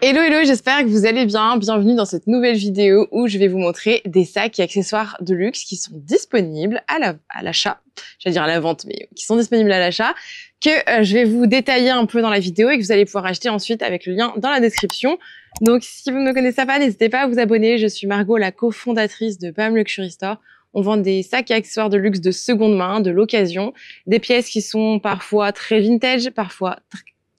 Hello, hello, j'espère que vous allez bien. Bienvenue dans cette nouvelle vidéo où je vais vous montrer des sacs et accessoires de luxe qui sont disponibles à l'achat. J'allais dire à la vente, mais qui sont disponibles à l'achat, que je vais vous détailler un peu dans la vidéo et que vous allez pouvoir acheter ensuite avec le lien dans la description. Donc, si vous ne me connaissez pas, n'hésitez pas à vous abonner. Je suis Margot, la cofondatrice de Pam Luxury Store. On vend des sacs et accessoires de luxe de seconde main, de l'occasion, des pièces qui sont parfois très vintage, parfois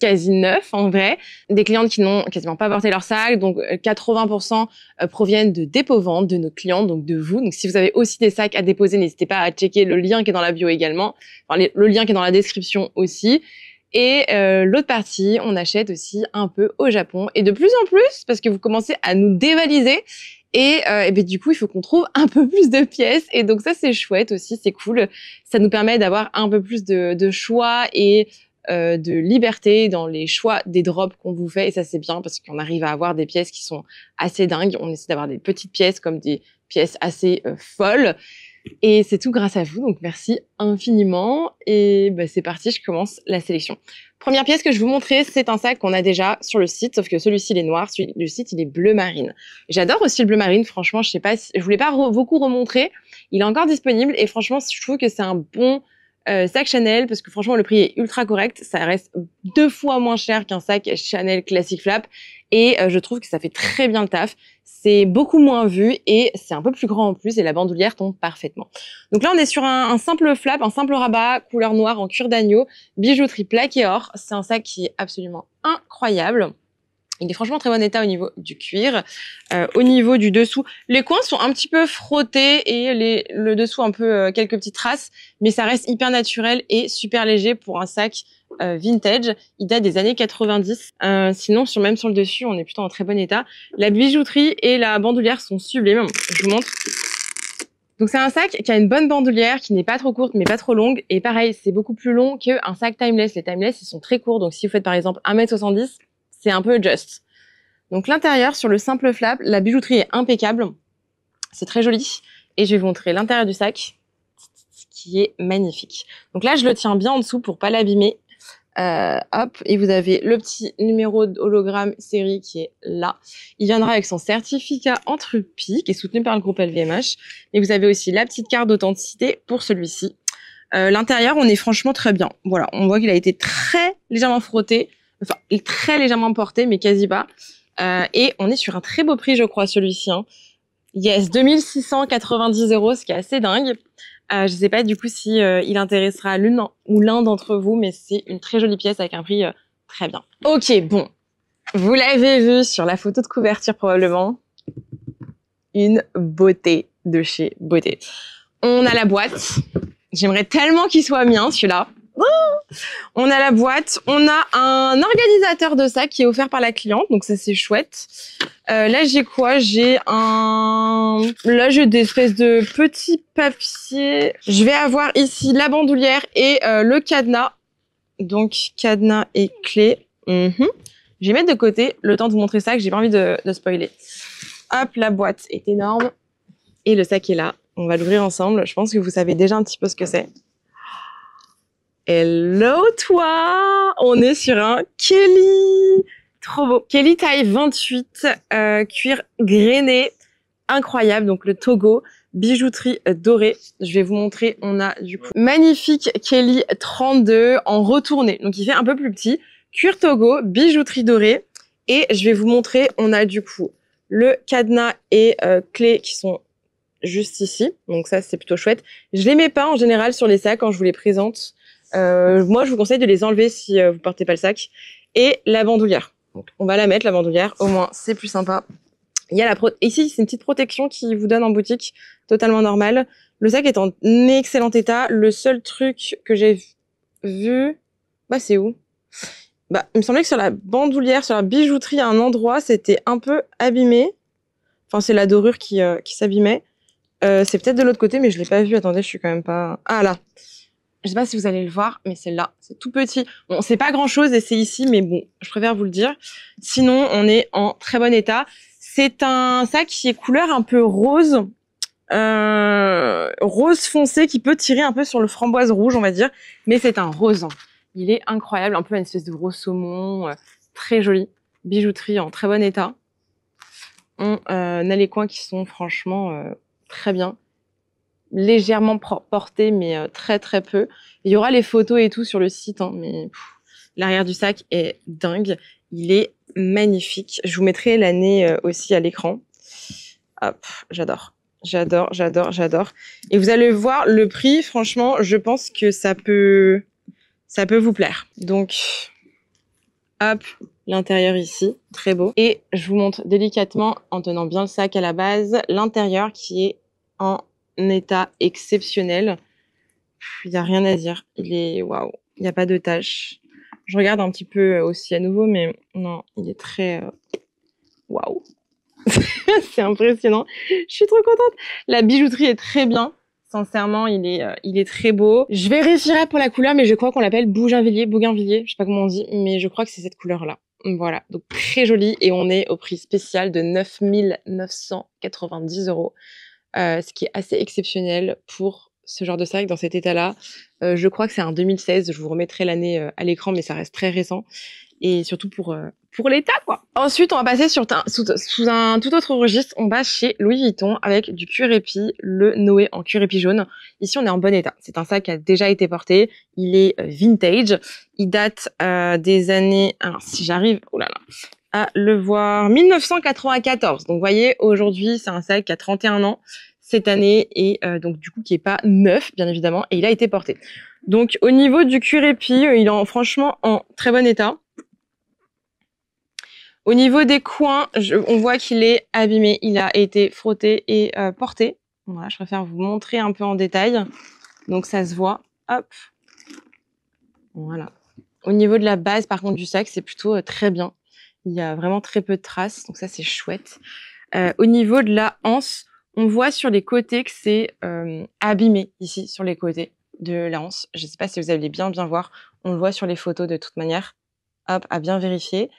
quasi neuf en vrai, des clientes qui n'ont quasiment pas porté leur sac, donc 80% proviennent de dépôt-vente de nos clients, donc de vous. Donc si vous avez aussi des sacs à déposer, n'hésitez pas à checker le lien qui est dans la bio également, enfin, le lien qui est dans la description aussi. Et l'autre partie, on achète aussi un peu au Japon, et de plus en plus, parce que vous commencez à nous dévaliser, et ben du coup, il faut qu'on trouve un peu plus de pièces, et donc ça c'est chouette aussi, c'est cool. Ça nous permet d'avoir un peu plus de choix et de liberté dans les choix des drops qu'on vous fait, et ça c'est bien parce qu'on arrive à avoir des pièces qui sont assez dingues. On essaie d'avoir des petites pièces comme des pièces assez folles, et c'est tout grâce à vous, donc merci infiniment. Et bah, c'est parti, je commence la sélection. Première pièce que je vais vous montrer, c'est un sac qu'on a déjà sur le site, sauf que celui-ci il est noir, celui du site il est bleu marine. J'adore aussi le bleu marine, franchement, je sais pas, je voulais pas beaucoup remontrer, il est encore disponible, et franchement je trouve que c'est un bon sac Chanel, parce que franchement le prix est ultra correct, ça reste 2 fois moins cher qu'un sac Chanel classique flap, et je trouve que ça fait très bien le taf. C'est beaucoup moins vu et c'est un peu plus grand en plus, et la bandoulière tombe parfaitement. Donc là on est sur un simple flap, un simple rabat couleur noire en cuir d'agneau, bijouterie plaqué or. C'est un sac qui est absolument incroyable. Il est franchement en très bon état au niveau du cuir. Au niveau du dessous, les coins sont un petit peu frottés et le dessous un peu quelques petites traces, mais ça reste hyper naturel et super léger pour un sac vintage. Il date des années 90. Sinon, même sur le dessus, on est plutôt en très bon état. La bijouterie et la bandoulière sont sublimes. Je vous montre. Donc c'est un sac qui a une bonne bandoulière, qui n'est pas trop courte mais pas trop longue. Et pareil, c'est beaucoup plus long qu'un sac timeless. Les timeless, ils sont très courts. Donc si vous faites par exemple 1m70, c'est un peu just. Donc l'intérieur, sur le simple flap, la bijouterie est impeccable. C'est très joli. Et je vais vous montrer l'intérieur du sac, qui est magnifique. Donc là, je le tiens bien en dessous pour pas l'abîmer. Hop, et vous avez le petit numéro d'hologramme série qui est là. Il viendra avec son certificat Entropie, qui est soutenu par le groupe LVMH. Et vous avez aussi la petite carte d'authenticité pour celui-ci. L'intérieur, on est franchement très bien. Voilà, on voit qu'il a été très légèrement frotté. Enfin, très légèrement porté, mais quasi pas. Et on est sur un très beau prix, je crois, celui-ci. Hein. Yes, 2690 €, ce qui est assez dingue. Je sais pas du coup si il intéressera l'une ou l'un d'entre vous, mais c'est une très jolie pièce avec un prix très bien. Ok, bon. Vous l'avez vu sur la photo de couverture probablement. Une beauté de chez beauté. On a la boîte. J'aimerais tellement qu'il soit mien, celui-là. On a la boîte, on a un organisateur de sac qui est offert par la cliente, donc ça c'est chouette. Là j'ai quoi? Là j'ai des espèces de petits papiers. Je vais avoir ici la bandoulière et le cadenas. Donc cadenas et clé. Je vais mettre de côté le temps de vous montrer ça, que j'ai pas envie de spoiler. Hop, la boîte est énorme et le sac est là. On va l'ouvrir ensemble. Je pense que vous savez déjà un petit peu ce que c'est. Hello toi! On est sur un Kelly! Trop beau! Kelly taille 28, cuir grainé, incroyable, donc le Togo, bijouterie dorée. Je vais vous montrer, on a du coup magnifique Kelly 32 en retourné, donc il fait un peu plus petit, cuir Togo, bijouterie dorée, et je vais vous montrer, on a du coup le cadenas et clés qui sont juste ici, donc ça c'est plutôt chouette. Je les mets pas en général sur les sacs quand je vous les présente. Moi, je vous conseille de les enlever si vous portez pas le sac. Et la bandoulière. Donc, on va la mettre, la bandoulière. Au moins, c'est plus sympa. Il y a ici, c'est une petite protection qui vous donne en boutique, totalement normale. Le sac est en excellent état. Le seul truc que j'ai vu, bah, c'est où? Bah, il me semblait que sur la bandoulière, sur la bijouterie, à un endroit, c'était un peu abîmé. Enfin, c'est la dorure qui s'abîmait. C'est peut-être de l'autre côté, mais je l'ai pas vu. Attendez, je suis quand même pas... Ah, là. Je sais pas si vous allez le voir, mais c'est là, c'est tout petit. Bon, c'est pas grand chose et c'est ici, mais bon, je préfère vous le dire. Sinon, on est en très bon état. C'est un sac qui est couleur un peu rose, rose foncé, qui peut tirer un peu sur le framboise rouge, on va dire. Mais c'est un rose. Il est incroyable, un peu une espèce de gros saumon, très joli. bijouterie en très bon état. On a les coins qui sont franchement très bien. Légèrement portés, mais très très peu. Il y aura les photos et tout sur le site, hein, mais l'arrière du sac est dingue. Il est magnifique. Je vous mettrai l'année aussi à l'écran. Hop, j'adore. J'adore, j'adore, j'adore. Et vous allez voir le prix, franchement, je pense que ça peut vous plaire. Donc, hop, l'intérieur ici, très beau. Et je vous montre délicatement, en tenant bien le sac à la base, l'intérieur qui est en état exceptionnel. Il n'y a rien à dire. Il est waouh. Il n'y a pas de taches. Je regarde un petit peu aussi à nouveau, mais non, il est très waouh. C'est impressionnant. Je suis trop contente. La bijouterie est très bien. Sincèrement, il est très beau. Je vérifierai pour la couleur, mais je crois qu'on l'appelle bougainvillier. Je sais pas comment on dit, mais je crois que c'est cette couleur-là. Voilà, donc très joli. Et on est au prix spécial de 9 990 €, ce qui est assez exceptionnel pour ce genre de sac dans cet état-là. Je crois que c'est un 2016. Je vous remettrai l'année à l'écran, mais ça reste très récent. Et surtout pour l'état, quoi. Ensuite, on va passer sous un tout autre registre. On va chez Louis Vuitton avec du cuir épi, le Noé en cuir épi jaune. Ici, on est en bon état. C'est un sac qui a déjà été porté. Il est vintage. Il date des années... Alors, si j'arrive... Oh là là, à le voir... 1994. Donc, vous voyez, aujourd'hui, c'est un sac qui a 31 ans cette année et donc, du coup, qui est pas neuf, bien évidemment. Et il a été porté. Donc, au niveau du cuir épi, il est franchement en très bon état. Au niveau des coins, on voit qu'il est abîmé. Il a été frotté et porté. Voilà, je préfère vous montrer un peu en détail. Donc, ça se voit. Hop. Voilà. Au niveau de la base, par contre, du sac, c'est plutôt très bien. Il y a vraiment très peu de traces. Donc, ça, c'est chouette. Au niveau de la anse, on voit sur les côtés que c'est abîmé ici, sur les côtés de la anse. Je ne sais pas si vous allez bien voir. On le voit sur les photos de toute manière. Hop, à bien vérifier.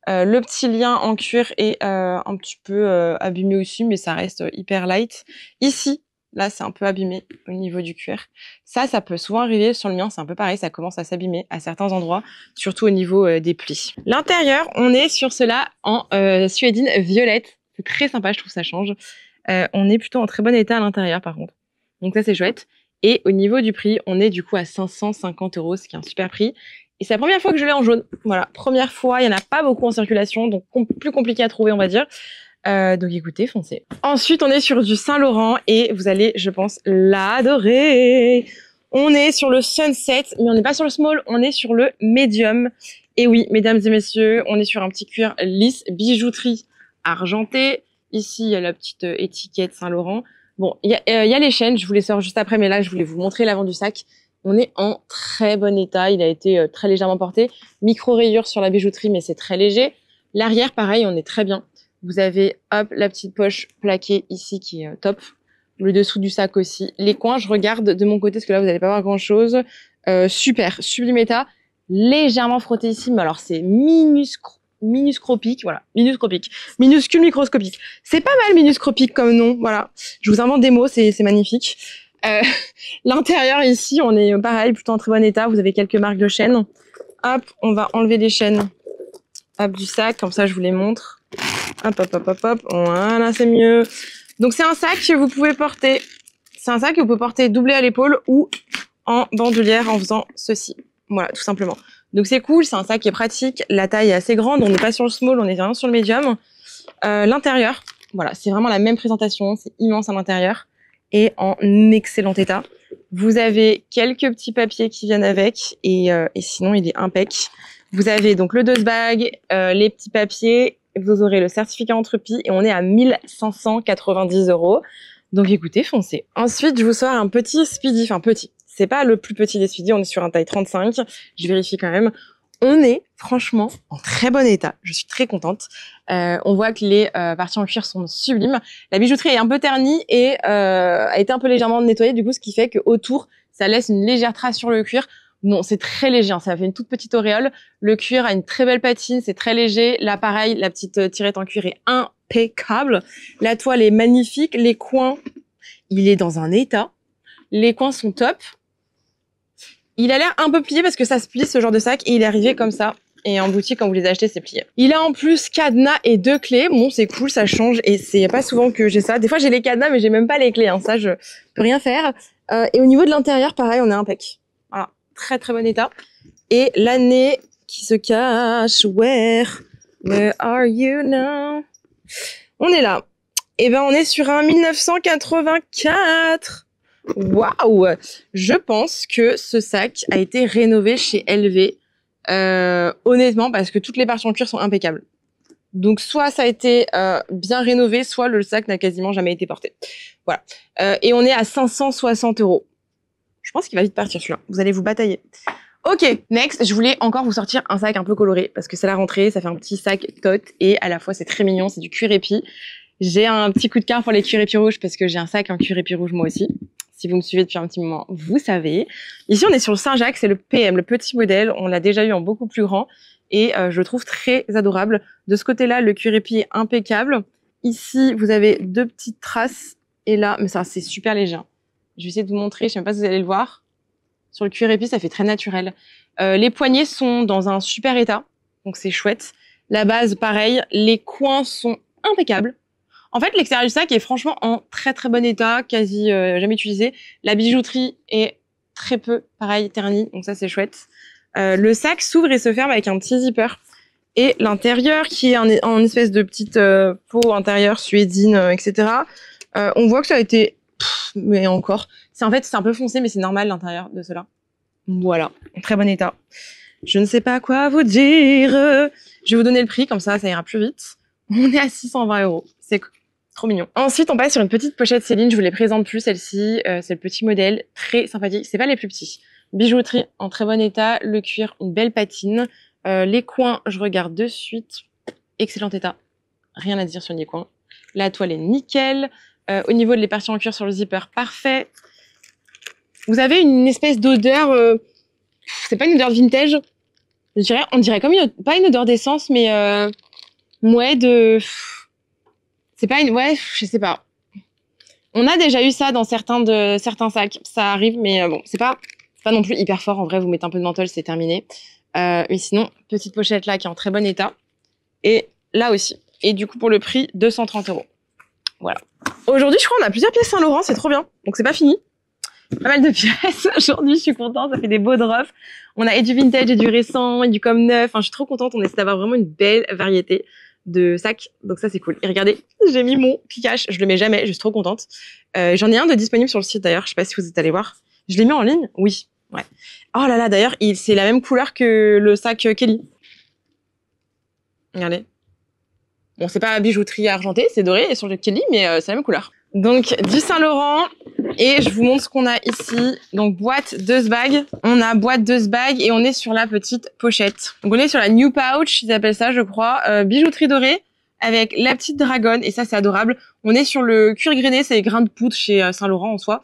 Le petit lien en cuir est un petit peu abîmé aussi, mais ça reste hyper light. Ici, là, c'est un peu abîmé au niveau du cuir. Ça peut souvent arriver sur le mien, c'est un peu pareil, ça commence à s'abîmer à certains endroits, surtout au niveau des plis. L'intérieur, on est sur cela en suédine violette. C'est très sympa, je trouve ça change. On est plutôt en très bon état à l'intérieur, par contre. Donc ça, c'est chouette. Et au niveau du prix, on est du coup à 550 €, ce qui est un super prix. Et c'est la première fois que je l'ai en jaune. Voilà, première fois, il n'y en a pas beaucoup en circulation, donc plus compliqué à trouver, on va dire. Donc écoutez, foncez. Ensuite, on est sur du Saint Laurent et vous allez, je pense, l'adorer. On est sur le Sunset, mais on n'est pas sur le small, on est sur le medium. Et oui, mesdames et messieurs, on est sur un petit cuir lisse, bijouterie argentée. Ici, il y a la petite étiquette Saint Laurent. Bon, il y a les chaînes, je vous les sors juste après, mais là, je voulais vous montrer l'avant du sac. On est en très bon état. Il a été très légèrement porté. Micro rayures sur la bijouterie, mais c'est très léger. L'arrière, pareil, on est très bien. Vous avez, hop, la petite poche plaquée ici qui est top. Le dessous du sac aussi. Les coins, je regarde de mon côté, parce que là, vous n'allez pas voir grand-chose. Super, sublime état. Légèrement frotté ici, mais alors c'est minuscropique, voilà, minuscule microscopique. C'est pas mal minuscropique comme nom, voilà. Je vous invente des mots, c'est magnifique. L'intérieur ici, on est pareil, plutôt en très bon état. Vous avez quelques marques de chaînes. Hop, on va enlever les chaînes hop, du sac, comme ça je vous les montre. Hop, hop, hop, hop, hop. Voilà, c'est mieux. Donc c'est un sac que vous pouvez porter. C'est un sac que vous pouvez porter doublé à l'épaule ou en bandoulière en faisant ceci. Voilà, tout simplement. Donc c'est cool, c'est un sac qui est pratique. La taille est assez grande, on n'est pas sur le small, on est vraiment sur le medium. L'intérieur, voilà, c'est vraiment la même présentation, c'est immense à l'intérieur et en excellent état. Vous avez quelques petits papiers qui viennent avec et sinon il est impec. Vous avez donc le dust bag, les petits papiers, vous aurez le certificat Entrepie et on est à 1590 €. Donc écoutez, foncez. Ensuite, je vous sors un petit Speedy, enfin petit. C'est pas le plus petit des Speedy, on est sur un taille 35. Je vérifie quand même. On est franchement en très bon état. Je suis très contente. On voit que les parties en cuir sont sublimes. La bijouterie est un peu ternie et a été un peu légèrement nettoyée, du coup, ce qui fait que autour, ça laisse une légère trace sur le cuir. Non, c'est très léger, hein, ça fait une toute petite auréole. Le cuir a une très belle patine, c'est très léger. Là, pareil, la petite tirette en cuir est impeccable. La toile est magnifique. Les coins, il est dans un état. Les coins sont top. Il a l'air un peu plié parce que ça se plie ce genre de sac et il est arrivé comme ça. Et en boutique, quand vous les achetez, c'est plié. Il a en plus cadenas et 2 clés. Bon, c'est cool, ça change. Et c'est pas souvent que j'ai ça. Des fois, j'ai les cadenas, mais j'ai même pas les clés. Hein. Ça, je peux rien faire. Et au niveau de l'intérieur, pareil, on est impec. Voilà, très très bon état. Et l'année qui se cache, where are you now? On est là. Et ben, on est sur un 1984. Waouh! Je pense que ce sac a été rénové chez LV. Honnêtement, parce que toutes les parties en cuir sont impeccables. Donc, soit ça a été bien rénové, soit le sac n'a quasiment jamais été porté. Voilà. Et on est à 560 €. Je pense qu'il va vite partir celui-là. Vous allez vous batailler. Ok, next, je voulais encore vous sortir un sac un peu coloré parce que c'est la rentrée, ça fait un petit sac tote et à la fois c'est très mignon, c'est du cuir épi. J'ai un petit coup de cœur pour les cuir épi rouges parce que j'ai un sac en cuir épi rouge moi aussi. Si vous me suivez depuis un petit moment, vous savez. Ici, on est sur le Saint-Jacques, c'est le PM, le petit modèle. On l'a déjà eu en beaucoup plus grand et je le trouve très adorable. De ce côté-là, le cuir épi est impeccable. Ici, vous avez 2 petites traces et là, mais ça c'est super léger. Je vais essayer de vous montrer, je sais même pas si vous allez le voir. Sur le cuir épi, ça fait très naturel. Les poignets sont dans un super état, donc c'est chouette. La base, pareil. Les coins sont impeccables. En fait, l'extérieur du sac est franchement en très très bon état, quasi jamais utilisé. La bijouterie est très peu, pareil, ternie, donc ça c'est chouette. Le sac s'ouvre et se ferme avec un petit zipper. Et l'intérieur, qui est en espèce de petite peau intérieure, suédine, etc. On voit que ça a été... mais encore, c'est un peu foncé, mais c'est normal l'intérieur de cela. Voilà, en très bon état. Je ne sais pas quoi vous dire. Je vais vous donner le prix, comme ça ira plus vite. On est à 620 €. C'est trop mignon. Ensuite, on passe sur une petite pochette Céline. Je vous les présente plus, celle-ci. C'est le petit modèle, très sympathique. C'est pas les plus petits. Bijouterie en très bon état. Le cuir, une belle patine. Les coins, je regarde de suite. Excellent état. Rien à dire sur les coins. La toile est nickel. Au niveau de les parties en cuir sur le zipper, parfait. Vous avez une espèce d'odeur, c'est pas une odeur de vintage, on dirait comme pas une odeur d'essence, mais c'est pas je sais pas. On a déjà eu ça dans certains sacs, ça arrive, mais bon, c'est pas non plus hyper fort. En vrai, vous mettez un peu de menthol, c'est terminé. Mais sinon, petite pochette là qui est en très bon état, et là aussi. Et du coup, pour le prix, 230 €. Voilà. Aujourd'hui, je crois qu'on a plusieurs pièces Saint-Laurent, c'est trop bien. Donc c'est pas fini. Pas mal de pièces. Aujourd'hui, je suis contente, ça fait des beaux drops. On a et du vintage et du récent et du comme neuf. Enfin, je suis trop contente. On essaie d'avoir vraiment une belle variété de sacs. Donc ça, c'est cool. Et regardez, j'ai mis mon Pikache. Je le mets jamais, je suis trop contente. J'en ai un de disponible sur le site d'ailleurs. Je sais pas si vous êtes allés voir. Je l'ai mis en ligne. Oui. Ouais. Oh là là, d'ailleurs, c'est la même couleur que le sac Kelly. Regardez. Bon, c'est pas bijouterie argentée, c'est doré et sur le Kelly, mais c'est la même couleur. Donc, du Saint-Laurent. Et je vous montre ce qu'on a ici. Donc, boîte de bag. On a boîte de bag et on est sur la petite pochette. Donc, on est sur la New Pouch, ils appellent ça, je crois. Bijouterie dorée avec la petite dragonne. Et ça, c'est adorable. On est sur le cuir grainé, c'est les grains de poudre chez Saint-Laurent en soi.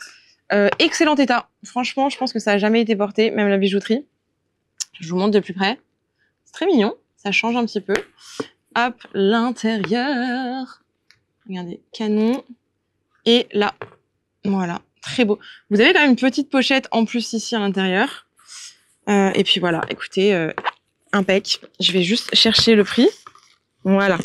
Excellent état. Franchement, je pense que ça a jamais été porté, même la bijouterie. Je vous montre de plus près. C'est très mignon. Ça change un petit peu. Hop, l'intérieur. Regardez, canon. Et là, voilà, très beau. Vous avez quand même une petite pochette en plus ici à l'intérieur. Et puis voilà, écoutez, impec. Je vais juste chercher le prix. Voilà.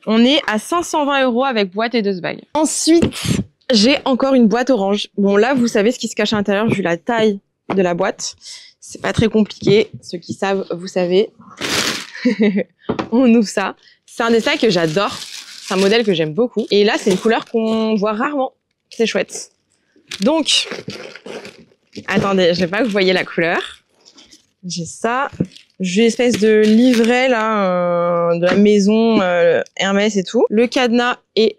On est à 520 € avec boîte et 2 bags. Ensuite, j'ai encore une boîte orange. Bon, là, vous savez ce qui se cache à l'intérieur vu la taille de la boîte. C'est pas très compliqué. Ceux qui savent, vous savez. On ouvre ça. C'est un des sacs que j'adore. C'est un modèle que j'aime beaucoup. Et là, c'est une couleur qu'on voit rarement. C'est chouette. Donc, attendez, je sais pas que vous voyez la couleur. J'ai ça. J'ai une espèce de livret là, de la maison Hermès et tout. Le cadenas est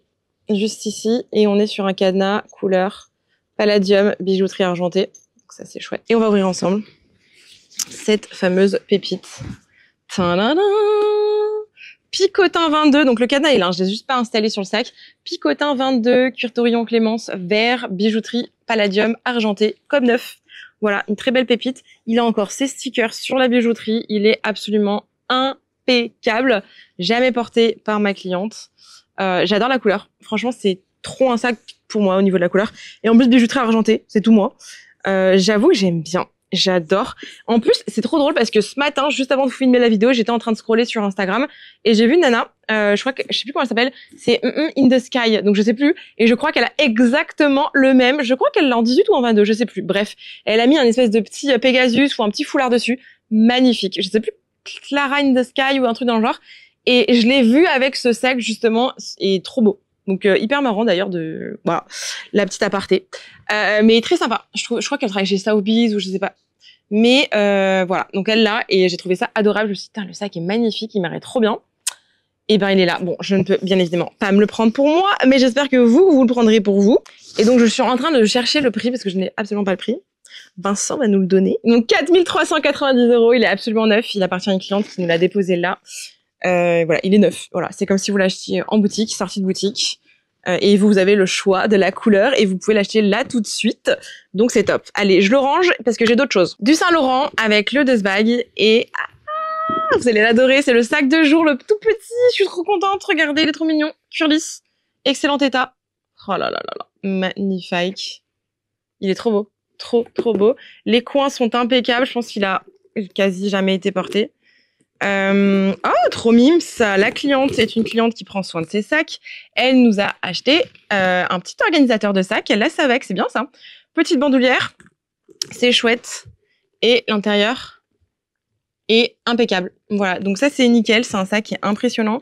juste ici. Et on est sur un cadenas couleur palladium, bijouterie argentée. Donc ça, c'est chouette. Et on va ouvrir ensemble cette fameuse pépite. Tadadam! Picotin 22, donc le cadenas est là, je l'ai juste pas installé sur le sac. Picotin 22, cuir taurillon Clémence, vert, bijouterie, palladium, argenté, comme neuf. Voilà, une très belle pépite. Il a encore ses stickers sur la bijouterie. Il est absolument impeccable. Jamais porté par ma cliente. J'adore la couleur. Franchement, c'est trop un sac pour moi au niveau de la couleur. Et en plus, bijouterie argentée, c'est tout moi. J'avoue que j'aime bien. j'adore. En plus, c'est trop drôle parce que ce matin, juste avant de filmer la vidéo, j'étais en train de scroller sur Instagram et j'ai vu une nana, je crois que, je sais plus comment elle s'appelle, c'est In the Sky, donc je sais plus, et je crois qu'elle a exactement le même, je crois qu'elle l'a en 18 ou en 22, je sais plus, bref. Elle a mis un espèce de petit Pegasus ou un petit foulard dessus, magnifique. Je sais plus, Clara In the Sky ou un truc dans le genre, et je l'ai vue avec ce sac justement, et trop beau. Donc hyper marrant d'ailleurs de voilà la petite aparté, mais très sympa. Je crois qu'elle travaille chez Sotheby's ou je sais pas. Mais voilà, donc elle l'a et j'ai trouvé ça adorable. Je me suis dit, putain, le sac est magnifique, il m'irait trop bien. Et ben il est là. Bon, je ne peux bien évidemment pas me le prendre pour moi, mais j'espère que vous le prendrez pour vous. Et donc je suis en train de chercher le prix parce que je n'ai absolument pas le prix. Vincent va nous le donner. Donc 4 390 €, il est absolument neuf. Il appartient à une cliente qui nous l'a déposé là. Voilà, il est neuf. Voilà, c'est comme si vous l'achetiez en boutique, sortie de boutique. Et vous avez le choix de la couleur et vous pouvez l'acheter là tout de suite. Donc c'est top. Allez, je le range parce que j'ai d'autres choses. Du Saint Laurent avec le Dust Bag et vous allez l'adorer. C'est le sac de jour, le tout petit. Je suis trop contente. Regardez, il est trop mignon. Curlis, excellent état. Oh là là là là, magnifique. Il est trop beau, trop beau. Les coins sont impeccables. Je pense qu'il a quasi jamais été porté. Oh, trop mimes. La cliente est une cliente qui prend soin de ses sacs. Elle nous a acheté un petit organisateur de sacs. Elle laisse avec, c'est bien ça. Petite bandoulière, c'est chouette. Et l'intérieur est impeccable. Voilà, donc ça c'est nickel. C'est un sac qui est impressionnant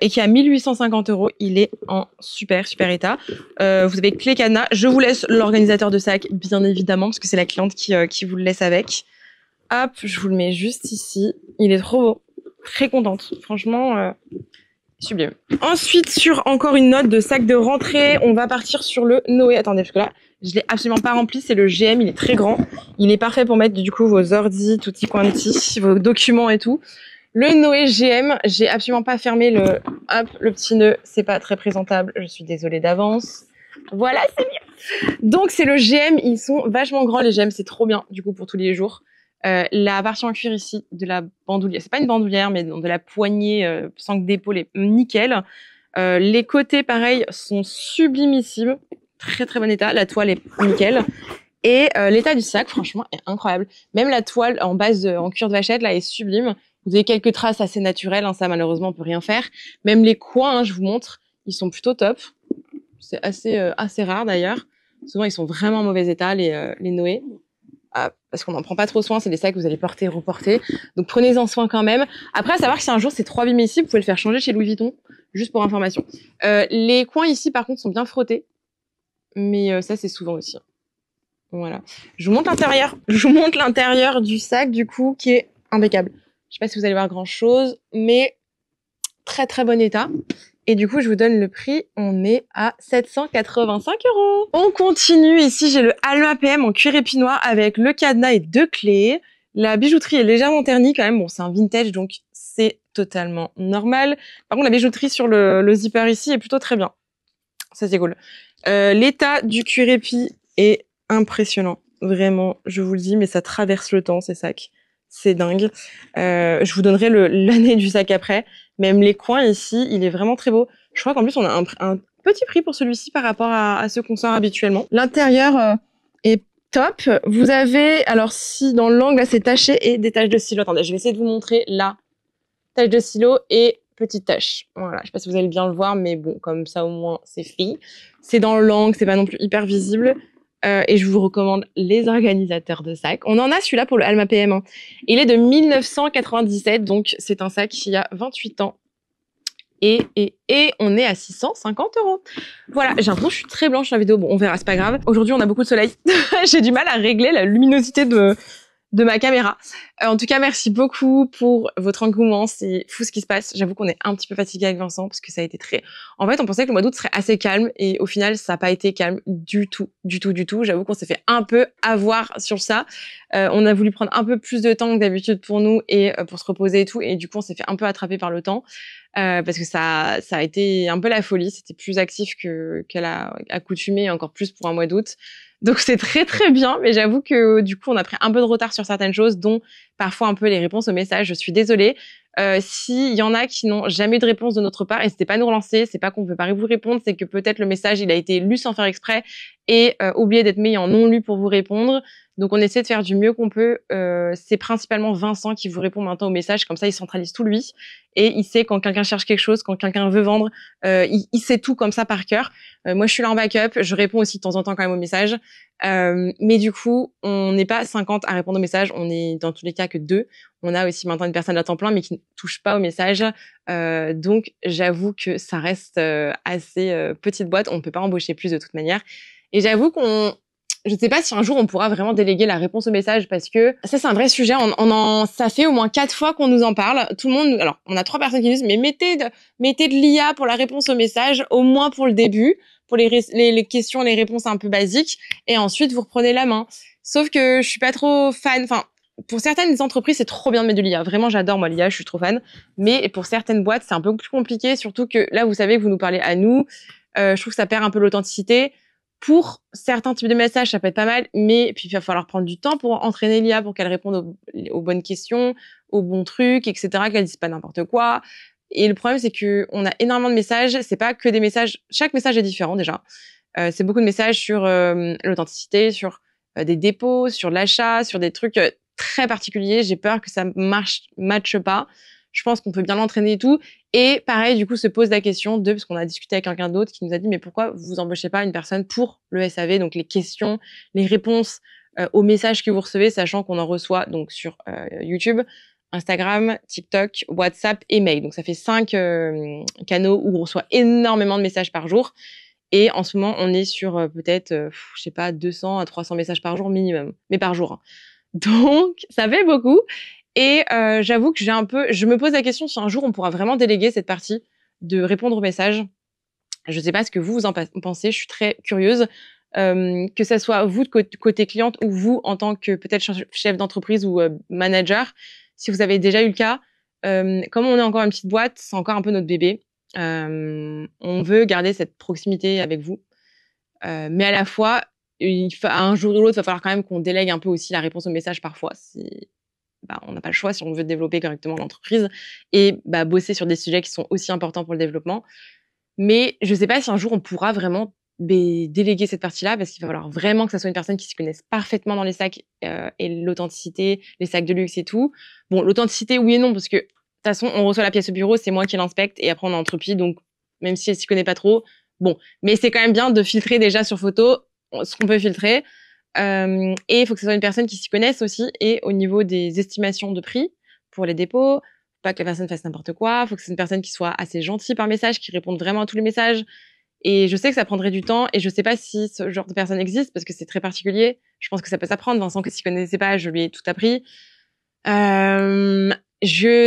et qui a 1850 €. Il est en super état. Vous avez clé cadenas. Je vous laisse l'organisateur de sacs, bien évidemment, parce que c'est la cliente qui vous le laisse avec. Hop, je vous le mets juste ici. Il est trop beau. Très contente. Franchement, sublime. Ensuite, sur encore une note de sac de rentrée, on va partir sur le Noé. Attendez, parce que là, je l'ai absolument pas rempli. C'est le GM, il est très grand. Il est parfait pour mettre du coup vos ordi, tutti quanti, vos documents et tout. Le Noé GM, j'ai absolument pas fermé le petit nœud. C'est pas très présentable. Je suis désolée d'avance. Voilà, c'est mieux. Donc, c'est le GM. Ils sont vachement grands, les GM. C'est trop bien, du coup, pour tous les jours. La partie en cuir ici de la bandoulière, c'est pas une bandoulière mais de la poignée sangle d'épaule est nickel. Les côtés pareil sont sublimissimes, très bon état. La toile est nickel et l'état du sac franchement est incroyable. Même la toile en base en cuir de vachette là est sublime. Vous avez quelques traces assez naturelles, hein, ça malheureusement on peut rien faire. Même les coins, hein, je vous montre, ils sont plutôt top. C'est assez rare d'ailleurs. Souvent ils sont vraiment en mauvais état les Noé. Parce qu'on n'en prend pas trop soin, c'est des sacs que vous allez porter et reporter. Donc prenez-en soin quand même. Après, à savoir que si un jour c'est trop abîmé ici, vous pouvez le faire changer chez Louis Vuitton, juste pour information. Les coins ici, par contre, sont bien frottés. Mais ça, c'est souvent aussi. Voilà. Je vous montre l'intérieur. Je vous montre l'intérieur du sac, du coup, qui est impeccable. Je sais pas si vous allez voir grand-chose, mais très bon état. Et du coup, je vous donne le prix. On est à 785 €. On continue. Ici, j'ai le Alma PM en cuir épinois avec le cadenas et 2 clés. La bijouterie est légèrement ternie quand même. Bon, c'est un vintage, donc c'est totalement normal. Par contre, la bijouterie sur le zipper ici est plutôt très bien. Ça, c'est cool. L'état du cuir épi est impressionnant. Vraiment, je vous le dis, mais ça traverse le temps, ces sacs. C'est dingue. Je vous donnerai l'année du sac après. Même les coins ici, il est vraiment très beau. Je crois qu'en plus, on a un petit prix pour celui-ci par rapport à ceux qu'on sort habituellement. L'intérieur est top. Vous avez, alors si dans l'angle, là, c'est taché et des taches de stylo. Attendez, je vais essayer de vous montrer là. Tache de stylo et petite tache. Voilà, je sais pas si vous allez bien le voir, mais bon, comme ça au moins, c'est fait. C'est dans l'angle, c'est pas non plus hyper visible. Et je vous recommande les organisateurs de sacs. On en a celui-là pour le Alma PM. Hein. Il est de 1997, donc c'est un sac qui a 28 ans. Et on est à 650 €. Voilà, j'ai l'impression que je suis très blanche dans la vidéo. Bon, on verra, c'est pas grave. Aujourd'hui, on a beaucoup de soleil. J'ai du mal à régler la luminosité de ma caméra. En tout cas, merci beaucoup pour votre engouement. C'est fou ce qui se passe. J'avoue qu'on est un petit peu fatigué avec Vincent parce que ça a été très... En fait, on pensait que le mois d'août serait assez calme et au final, ça n'a pas été calme du tout. J'avoue qu'on s'est fait un peu avoir sur ça. On a voulu prendre un peu plus de temps que d'habitude pour nous et pour se reposer et tout. Et du coup, on s'est fait un peu attraper par le temps parce que ça a été un peu la folie. C'était plus actif qu'elle a accoutumé, encore plus pour un mois d'août. Donc c'est très bien, mais j'avoue que du coup on a pris un peu de retard sur certaines choses, dont parfois un peu les réponses aux messages. Je suis désolée. S'il y en a qui n'ont jamais eu de réponse de notre part, n'hésitez pas à nous relancer. C'est pas qu'on veut pas vous répondre, c'est que peut-être le message il a été lu sans faire exprès et oublié d'être mis en non lu pour vous répondre. Donc, on essaie de faire du mieux qu'on peut. C'est principalement Vincent qui vous répond maintenant aux messages. Comme ça, il centralise tout lui. Et il sait quand quelqu'un cherche quelque chose, quand quelqu'un veut vendre. Il sait tout comme ça par cœur. Moi, je suis là en backup. Je réponds aussi de temps en temps quand même aux messages. Mais du coup, on n'est pas 50 à répondre aux messages. On est dans tous les cas que 2. On a aussi maintenant une personne à temps plein, mais qui ne touche pas aux messages. Donc, j'avoue que ça reste assez petite boîte. On ne peut pas embaucher plus de toute manière. Et j'avoue je ne sais pas si un jour on pourra vraiment déléguer la réponse aux messages parce que ça c'est un vrai sujet. Ça fait au moins 4 fois qu'on nous en parle. Tout le monde, alors on a 3 personnes qui nous disent mais mettez de l'IA pour la réponse aux messages, au moins pour le début, pour les questions, les réponses un peu basiques, et ensuite vous reprenez la main. Sauf que je suis pas trop fan. Enfin, pour certaines entreprises c'est trop bien de mettre de l'IA. Vraiment j'adore moi l'IA, je suis trop fan. Mais pour certaines boîtes c'est un peu plus compliqué, surtout que là vous savez que vous nous parlez à nous. Je trouve que ça perd un peu l'authenticité. Pour certains types de messages, ça peut être pas mal, mais puis il va falloir prendre du temps pour entraîner l'IA pour qu'elle réponde aux bonnes questions, aux bons trucs, etc., qu'elle dise pas n'importe quoi. Et le problème, c'est que on a énormément de messages. C'est pas que des messages. Chaque message est différent déjà. C'est beaucoup de messages sur l'authenticité, sur des dépôts, sur l'achat, sur des trucs très particuliers. J'ai peur que ça matche pas. Je pense qu'on peut bien l'entraîner et tout. Et pareil, du coup, se pose la question parce qu'on a discuté avec quelqu'un d'autre qui nous a dit, mais pourquoi vous embauchez pas une personne pour le SAV, donc les questions, les réponses aux messages que vous recevez, sachant qu'on en reçoit donc sur YouTube, Instagram, TikTok, WhatsApp et mail. Donc ça fait 5 canaux où on reçoit énormément de messages par jour. Et en ce moment, on est sur peut-être, je sais pas, 200 à 300 messages par jour minimum, mais par jour. Hein. Donc ça fait beaucoup. Et j'avoue que je me pose la question si un jour on pourra vraiment déléguer cette partie de répondre aux messages. Je sais pas ce que vous en pensez, je suis très curieuse. Que ça soit vous de côté cliente ou vous en tant que peut-être chef d'entreprise ou manager, si vous avez déjà eu le cas. Comme on est encore une petite boîte, c'est encore un peu notre bébé. On veut garder cette proximité avec vous. Mais à la fois, un jour ou l'autre, il va falloir quand même qu'on délègue un peu aussi la réponse aux messages parfois. On n'a pas le choix si on veut développer correctement l'entreprise et bosser sur des sujets qui sont aussi importants pour le développement. Mais je ne sais pas si un jour on pourra vraiment déléguer cette partie-là, parce qu'il va falloir vraiment que ça soit une personne qui s'y connaisse parfaitement dans les sacs et l'authenticité, les sacs de luxe et tout. Bon, l'authenticité, oui et non, parce que de toute façon, on reçoit la pièce au bureau, c'est moi qui l'inspecte et après on entropie, donc même si elle s'y connaît pas trop, bon. Mais c'est quand même bien de filtrer déjà sur photo ce qu'on peut filtrer. Et il faut que ce soit une personne qui s'y connaisse aussi. Et au niveau des estimations de prix pour les dépôts, pas que la personne fasse n'importe quoi. Il faut que c'est une personne qui soit assez gentille par message, qui réponde vraiment à tous les messages. Et je sais que ça prendrait du temps. Et je sais pas si ce genre de personne existe parce que c'est très particulier. Je pense que ça peut s'apprendre. Vincent, que s'y connaissait pas, je lui ai tout appris. Je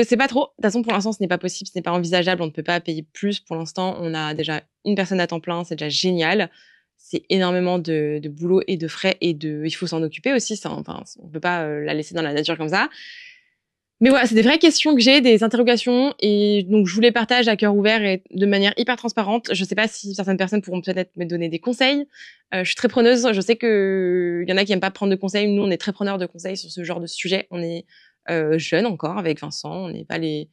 sais pas trop. De toute façon, pour l'instant, ce n'est pas possible, ce n'est pas envisageable. On ne peut pas payer plus pour l'instant. On a déjà une personne à temps plein, c'est déjà génial. C'est énormément de boulot et de frais et il faut s'en occuper aussi. Ça, enfin, on peut pas la laisser dans la nature comme ça. Mais voilà, c'est des vraies questions que j'ai, des interrogations, et donc je vous les partage à cœur ouvert et de manière hyper transparente. Je sais pas si certaines personnes pourront peut-être me donner des conseils. Je suis très preneuse. Je sais que il y en a qui aiment pas prendre de conseils. Nous, on est très preneurs de conseils sur ce genre de sujet. On est jeunes encore avec Vincent. On n'est pas les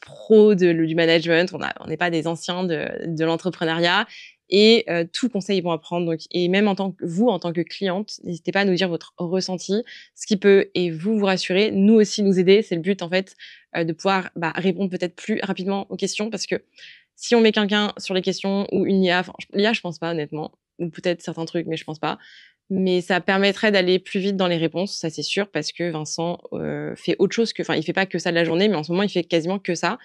pros du management. On n'est pas des anciens de l'entrepreneuriat. Et tout conseil est bon à prendre. Donc, et même en tant que cliente, n'hésitez pas à nous dire votre ressenti, ce qui peut et vous rassurer, nous aussi nous aider. C'est le but en fait, de pouvoir répondre peut-être plus rapidement aux questions, parce que si on met quelqu'un sur les questions ou une IA, l'IA je pense pas honnêtement, ou peut-être certains trucs, mais je pense pas. Mais ça permettrait d'aller plus vite dans les réponses, ça c'est sûr, parce que Vincent fait autre chose il fait pas que ça de la journée, mais en ce moment il fait quasiment que ça.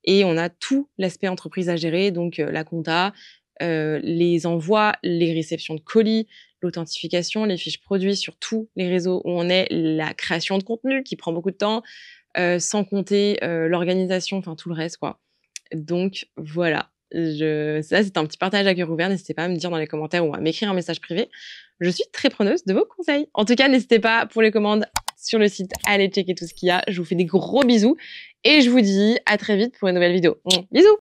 Et on a tout l'aspect entreprise à gérer, donc la compta, les envois, les réceptions de colis, l'authentification, les fiches produits sur tous les réseaux où on est, la création de contenu qui prend beaucoup de temps, sans compter l'organisation, enfin tout le reste quoi. Donc voilà, ça c'est un petit partage à cœur ouvert. N'hésitez pas à me dire dans les commentaires ou à m'écrire un message privé. Je suis très preneuse de vos conseils. En tout cas, n'hésitez pas pour les commandes sur le site, allez checker tout ce qu'il y a. Je vous fais des gros bisous et je vous dis à très vite pour une nouvelle vidéo. Bisous.